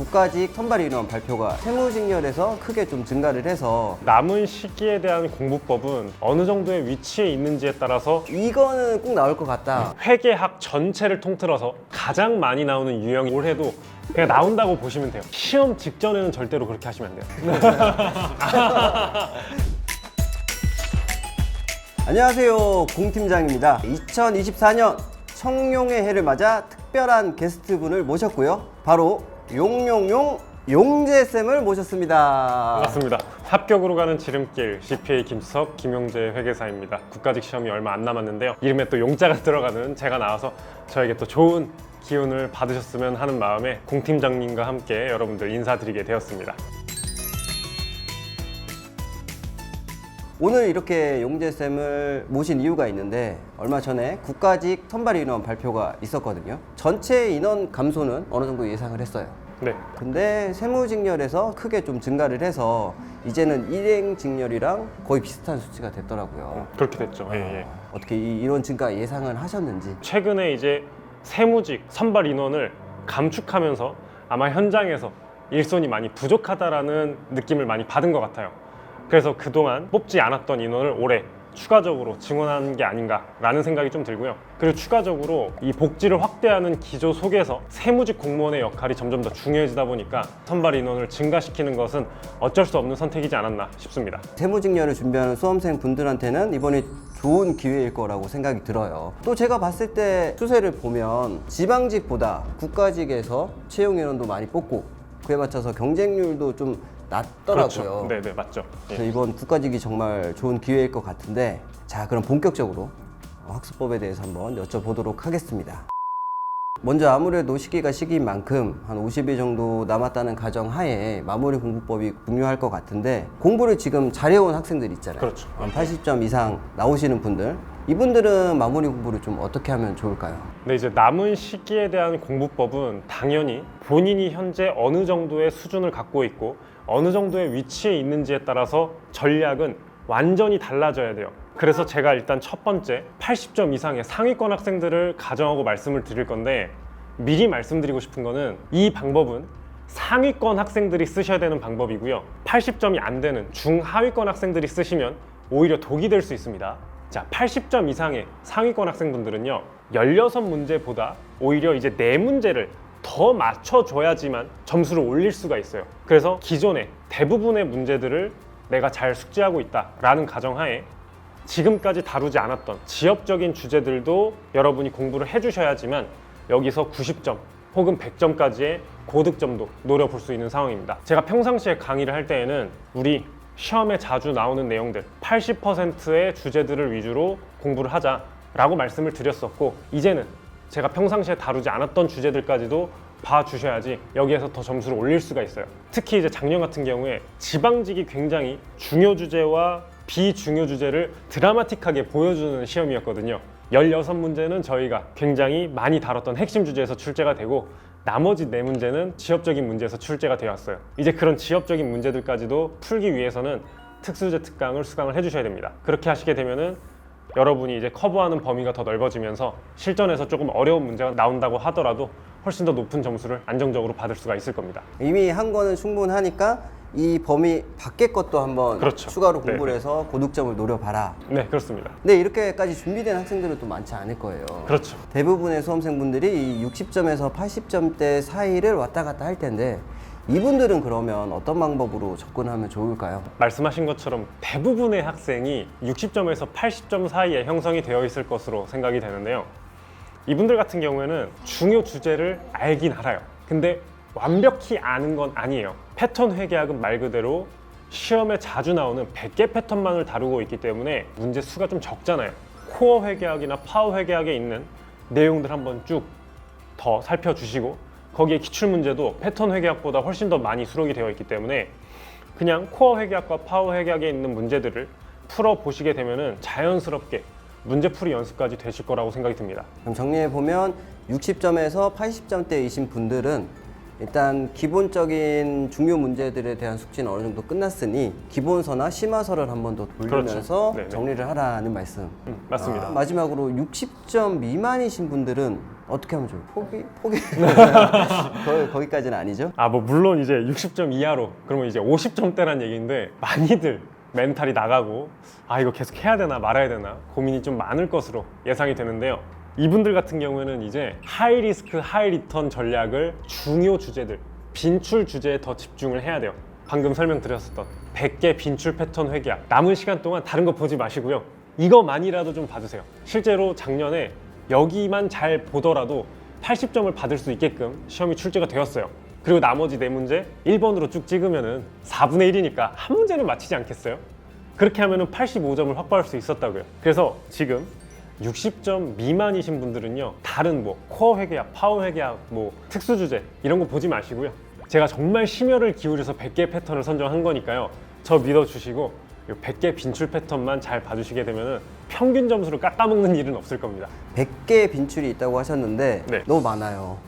국가직 선발 인원 발표가 세무직렬에서 크게 좀 증가를 해서 남은 시기에 대한 공부법은 어느 정도의 위치에 있는지에 따라서 이거는 꼭 나올 것 같다. 회계학 전체를 통틀어서 가장 많이 나오는 유형이 올해도 그냥 나온다고 보시면 돼요. 시험 직전에는 절대로 그렇게 하시면 안 돼요. 안녕하세요, 공팀장입니다. 2024년 청룡의 해를 맞아 특별한 게스트분을 모셨고요. 바로 용용용 용재쌤을 모셨습니다. 반갑습니다. 합격으로 가는 지름길 CPA 김수석 김용재 회계사입니다. 국가직 시험이 얼마 안 남았는데요. 이름에 또 용자가 들어가는 제가 나와서 저에게 또 좋은 기운을 받으셨으면 하는 마음에 공팀장님과 함께 여러분들 인사드리게 되었습니다. 오늘 이렇게 용재쌤을 모신 이유가 있는데 얼마 전에 국가직 선발 인원 발표가 있었거든요. 전체 인원 감소는 어느 정도 예상을 했어요. 네. 근데 세무직렬에서 크게 좀 증가를 해서 이제는 일행직렬이랑 거의 비슷한 수치가 됐더라고요. 그렇게 됐죠. 예. 어떻게 이런 증가 예상을 하셨는지. 최근에 이제 세무직 선발 인원을 감축하면서 아마 현장에서 일손이 많이 부족하다라는 느낌을 많이 받은 것 같아요. 그래서 그동안 뽑지 않았던 인원을 올해 추가적으로 증원하는 게 아닌가라는 생각이 좀 들고요. 그리고 추가적으로 이 복지를 확대하는 기조 속에서 세무직 공무원의 역할이 점점 더 중요해지다 보니까 선발 인원을 증가시키는 것은 어쩔 수 없는 선택이지 않았나 싶습니다. 세무직렬을 준비하는 수험생 분들한테는 이번에 좋은 기회일 거라고 생각이 들어요. 또 제가 봤을 때 추세를 보면 지방직보다 국가직에서 채용 인원도 많이 뽑고 그에 맞춰서 경쟁률도 좀 낮더라고요. 그렇죠. 네, 맞죠. 그래서 이번 국가직이 정말 좋은 기회일 것 같은데, 자, 그럼 본격적으로 학습법에 대해서 한번 여쭤보도록 하겠습니다. 먼저 아무래도 시기가 시기인 만큼 한 50일 정도 남았다는 가정하에 마무리 공부법이 중요할 것 같은데, 공부를 지금 잘해온 학생들 있잖아요. 그렇죠. 한 80점 이상 나오시는 분들, 이분들은 마무리 공부를 좀 어떻게 하면 좋을까요? 근데 이제 남은 시기에 대한 공부법은 당연히 본인이 현재 어느 정도의 수준을 갖고 있고 어느 정도의 위치에 있는지에 따라서 전략은 완전히 달라져야 돼요. 그래서 제가 일단 첫 번째 80점 이상의 상위권 학생들을 가정하고 말씀을 드릴 건데, 미리 말씀드리고 싶은 거는 이 방법은 상위권 학생들이 쓰셔야 되는 방법이고요. 80점이 안 되는 중하위권 학생들이 쓰시면 오히려 독이 될 수 있습니다. 자, 80점 이상의 상위권 학생분들은요, 16문제보다 오히려 이제 4문제를 더 맞춰줘야지만 점수를 올릴 수가 있어요. 그래서 기존의 대부분의 문제들을 내가 잘 숙지하고 있다라는 가정하에 지금까지 다루지 않았던 지역적인 주제들도 여러분이 공부를 해주셔야지만 여기서 90점 혹은 100점까지의 고득점도 노려볼 수 있는 상황입니다. 제가 평상시에 강의를 할 때에는 우리 시험에 자주 나오는 내용들 80%의 주제들을 위주로 공부를 하자라고 말씀을 드렸었고, 이제는 제가 평상시에 다루지 않았던 주제들까지도 봐주셔야지 여기에서 더 점수를 올릴 수가 있어요. 특히 이제 작년 같은 경우에 지방직이 굉장히 중요 주제와 비중요 주제를 드라마틱하게 보여주는 시험이었거든요. 16문제는 저희가 굉장히 많이 다뤘던 핵심 주제에서 출제가 되고, 나머지 4문제는 지역적인 문제에서 출제가 되었어요. 이제 그런 지역적인 문제들까지도 풀기 위해서는 특수주제 특강을 수강을 해주셔야 됩니다. 그렇게 하시게 되면은 여러분이 이제 커버하는 범위가 더 넓어지면서 실전에서 조금 어려운 문제가 나온다고 하더라도 훨씬 더 높은 점수를 안정적으로 받을 수가 있을 겁니다. 이미 한 거는 충분하니까 이 범위 밖의 것도 한번 그렇죠. 추가로 공부를 해서 고득점을 노려봐라. 네, 그렇습니다. 근데 이렇게까지 준비된 학생들은 또 많지 않을 거예요. 그렇죠. 대부분의 수험생분들이 이 60점에서 80점대 사이를 왔다 갔다 할 텐데, 이분들은 그러면 어떤 방법으로 접근하면 좋을까요? 말씀하신 것처럼 대부분의 학생이 60점에서 80점 사이에 형성이 되어 있을 것으로 생각이 되는데요. 이분들 같은 경우에는 중요 주제를 알긴 알아요. 근데 완벽히 아는 건 아니에요. 패턴 회계학은 말 그대로 시험에 자주 나오는 100개 패턴만을 다루고 있기 때문에 문제 수가 좀 적잖아요. 코어 회계학이나 파워 회계학에 있는 내용들 한번 쭉 더 살펴주시고, 거기에 기출문제도 패턴 회계학보다 훨씬 더 많이 수록이 되어 있기 때문에 그냥 코어 회계학과 파워 회계학에 있는 문제들을 풀어보시게 되면은 자연스럽게 문제풀이 연습까지 되실 거라고 생각이 듭니다. 그럼 정리해보면 60점에서 80점대이신 분들은 일단 기본적인 중요 문제들에 대한 숙지는 어느 정도 끝났으니 기본서나 심화서를 한 번 더 돌리면서 그렇죠. 네네. 정리를 하라는 말씀. 맞습니다. 마지막으로 60점 미만이신 분들은 어떻게 하면 좋아요? 포기? 거기까지는 아니죠? 뭐 물론 이제 60점 이하로 그러면 이제 50점대란 얘기인데 많이들 멘탈이 나가고 이거 계속 해야 되나 말아야 되나 고민이 좀 많을 것으로 예상이 되는데요. 이분들 같은 경우에는 이제 하이 리스크 하이 리턴 전략을 중요 주제들, 빈출 주제에 더 집중을 해야 돼요. 방금 설명드렸었던 100개 빈출 패턴 회계학, 남은 시간 동안 다른 거 보지 마시고요. 이거만이라도 좀 봐주세요. 실제로 작년에 여기만 잘 보더라도 80점을 받을 수 있게끔 시험이 출제가 되었어요. 그리고 나머지 4문제 1번으로 쭉 찍으면은 4분의 1이니까 한 문제는 맞히지 않겠어요? 그렇게 하면은 85점을 확보할 수 있었다고요. 그래서 지금 60점 미만이신 분들은요, 다른 코어 회계학, 파워 회계학, 특수 주제 이런 거 보지 마시고요. 제가 정말 심혈을 기울여서 100개 패턴을 선정한 거니까요. 저 믿어주시고 100개 빈출 패턴만 잘 봐주시게 되면은 평균 점수를 깎아먹는 일은 없을 겁니다. 100개 빈출이 있다고 하셨는데 네. 너무 많아요.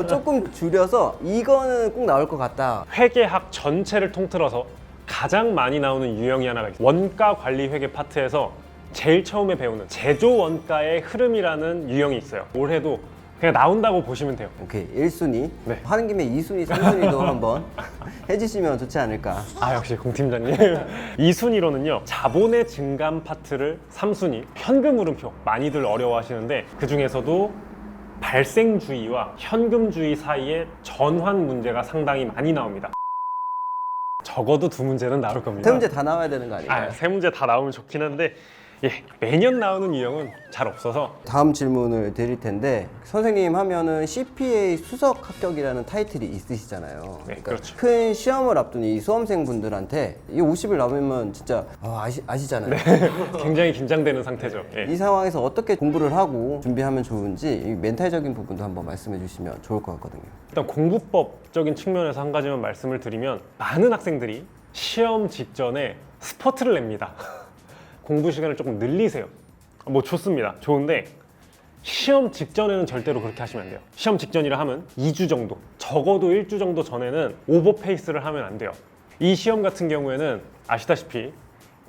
조금 줄여서 이거는 꼭 나올 것 같다. 회계학 전체를 통틀어서 가장 많이 나오는 유형이 하나가 있어요. 원가 관리 회계 파트에서 제일 처음에 배우는 제조 원가의 흐름이라는 유형이 있어요. 올해도 그냥 나온다고 보시면 돼요. 오케이, 1순위. 네. 하는 김에 2순위, 3순위도 한번 해주시면 좋지 않을까. 역시 공팀장님. 2순위로는요, 자본의 증감 파트를 3순위, 현금 흐름표 많이들 어려워하시는데 그 중에서도 발생주의와 현금주의 사이에 전환 문제가 상당히 많이 나옵니다. 적어도 2문제는 나올 겁니다. 3문제 다 나와야 되는 거 아닌가요? 3문제 다 나오면 좋긴 한데 매년 나오는 유형은 잘 없어서. 다음 질문을 드릴 텐데, 선생님 하면은 CPA 수석 합격이라는 타이틀이 있으시잖아요. 네, 그렇죠. 큰 시험을 앞둔 이 수험생분들한테 이 50을 넘으면 진짜 아시잖아요. 굉장히 긴장되는 상태죠. 이 상황에서 어떻게 공부를 하고 준비하면 좋은지 이 멘탈적인 부분도 한번 말씀해 주시면 좋을 것 같거든요. 일단 공부법적인 측면에서 한 가지만 말씀을 드리면, 많은 학생들이 시험 직전에 스퍼트를 냅니다. 공부 시간을 조금 늘리세요. 좋습니다. 좋은데 시험 직전에는 절대로 그렇게 하시면 안 돼요. 시험 직전이라 하면 2주 정도, 적어도 1주 정도 전에는 오버페이스를 하면 안 돼요. 이 시험 같은 경우에는 아시다시피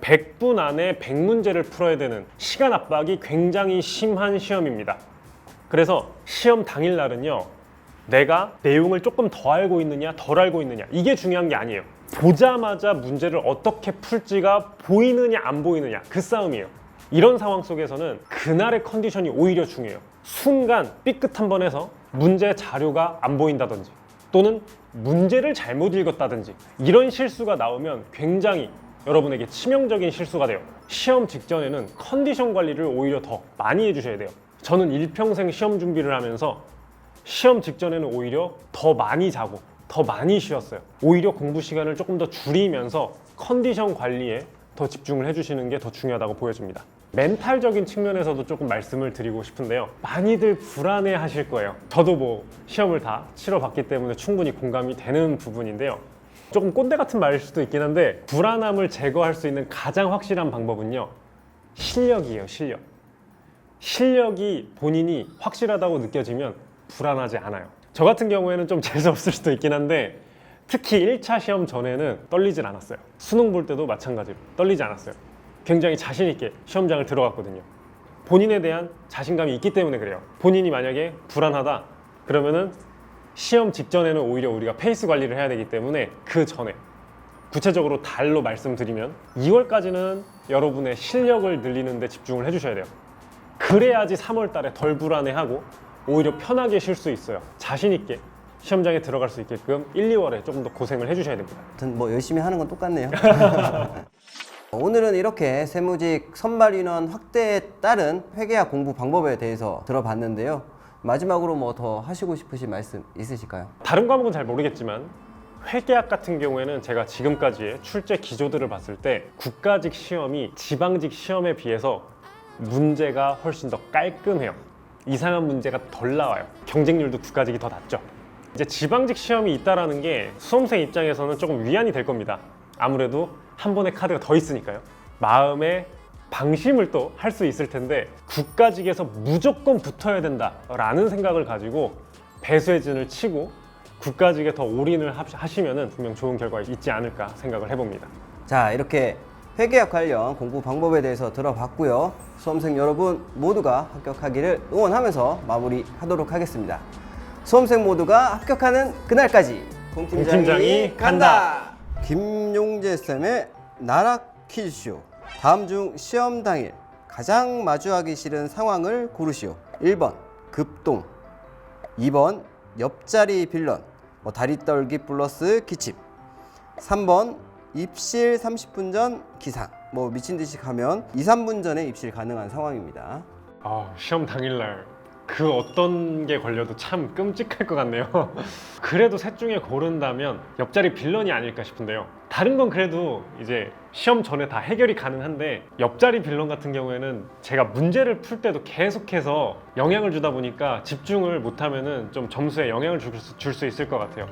100분 안에 100문제를 풀어야 되는 시간 압박이 굉장히 심한 시험입니다. 그래서 시험 당일날은요, 내가 내용을 조금 더 알고 있느냐 덜 알고 있느냐 이게 중요한 게 아니에요. 보자마자 문제를 어떻게 풀지가 보이느냐 안 보이느냐 그 싸움이에요. 이런 상황 속에서는 그날의 컨디션이 오히려 중요해요. 순간 삐끗 한 번 해서 문제 자료가 안 보인다든지 또는 문제를 잘못 읽었다든지 이런 실수가 나오면 굉장히 여러분에게 치명적인 실수가 돼요. 시험 직전에는 컨디션 관리를 오히려 더 많이 해주셔야 돼요. 저는 일평생 시험 준비를 하면서 시험 직전에는 오히려 더 많이 자고 더 많이 쉬었어요. 오히려 공부 시간을 조금 더 줄이면서 컨디션 관리에 더 집중을 해주시는 게 더 중요하다고 보여집니다. 멘탈적인 측면에서도 조금 말씀을 드리고 싶은데요. 많이들 불안해 하실 거예요. 저도 시험을 다 치러봤기 때문에 충분히 공감이 되는 부분인데요. 조금 꼰대 같은 말일 수도 있긴 한데, 불안함을 제거할 수 있는 가장 확실한 방법은요, 실력이에요. 실력이 본인이 확실하다고 느껴지면 불안하지 않아요. 저 같은 경우에는 좀 재수없을 수도 있긴 한데, 특히 1차 시험 전에는 떨리질 않았어요. 수능 볼 때도 마찬가지로 떨리지 않았어요. 굉장히 자신 있게 시험장을 들어갔거든요. 본인에 대한 자신감이 있기 때문에 그래요. 본인이 만약에 불안하다 그러면은 시험 직전에는 오히려 우리가 페이스 관리를 해야 되기 때문에 그 전에, 구체적으로 달로 말씀드리면 2월까지는 여러분의 실력을 늘리는 데 집중을 해주셔야 돼요. 그래야지 3월 달에 덜 불안해하고 오히려 편하게 쉴 수 있어요. 자신 있게 시험장에 들어갈 수 있게끔 1, 2월에 조금 더 고생을 해주셔야 됩니다. 아무튼 열심히 하는 건 똑같네요. 오늘은 이렇게 세무직 선발 인원 확대에 따른 회계학 공부 방법에 대해서 들어봤는데요. 마지막으로 더 하시고 싶으신 말씀 있으실까요? 다른 과목은 잘 모르겠지만 회계학 같은 경우에는 제가 지금까지의 출제 기조들을 봤을 때 국가직 시험이 지방직 시험에 비해서 문제가 훨씬 더 깔끔해요. 이상한 문제가 덜 나와요. 경쟁률도 국가직이 더 낮죠. 이제 지방직 시험이 있다라는 게 수험생 입장에서는 조금 위안이 될 겁니다. 아무래도 한 번의 카드가 더 있으니까요. 마음에 방심을 또 할 수 있을 텐데, 국가직에서 무조건 붙어야 된다라는 생각을 가지고 배수의 진을 치고 국가직에 더 올인을 하시면은 분명 좋은 결과가 있지 않을까 생각을 해봅니다. 자, 이렇게 회계학 관련 공부 방법에 대해서 들어봤고요. 수험생 여러분 모두가 합격하기를 응원하면서 마무리하도록 하겠습니다. 수험생 모두가 합격하는 그날까지 공 팀장이 간다. 김용재 쌤의 나락 퀴즈쇼. 다음 중 시험 당일 가장 마주하기 싫은 상황을 고르시오. 1번 급동, 2번 옆자리 빌런, 다리 떨기 플러스 기침, 3번 입실 30분 전 기상. 미친 듯이 가면 2, 3분 전에 입실 가능한 상황입니다. 시험 당일날 그 어떤 게 걸려도 참 끔찍할 것 같네요. 그래도 셋 중에 고른다면 옆자리 빌런이 아닐까 싶은데요. 다른 건 그래도 이제 시험 전에 다 해결이 가능한데 옆자리 빌런 같은 경우에는 제가 문제를 풀 때도 계속해서 영향을 주다 보니까 집중을 못하면은 좀 점수에 영향을 줄 수 있을 것 같아요.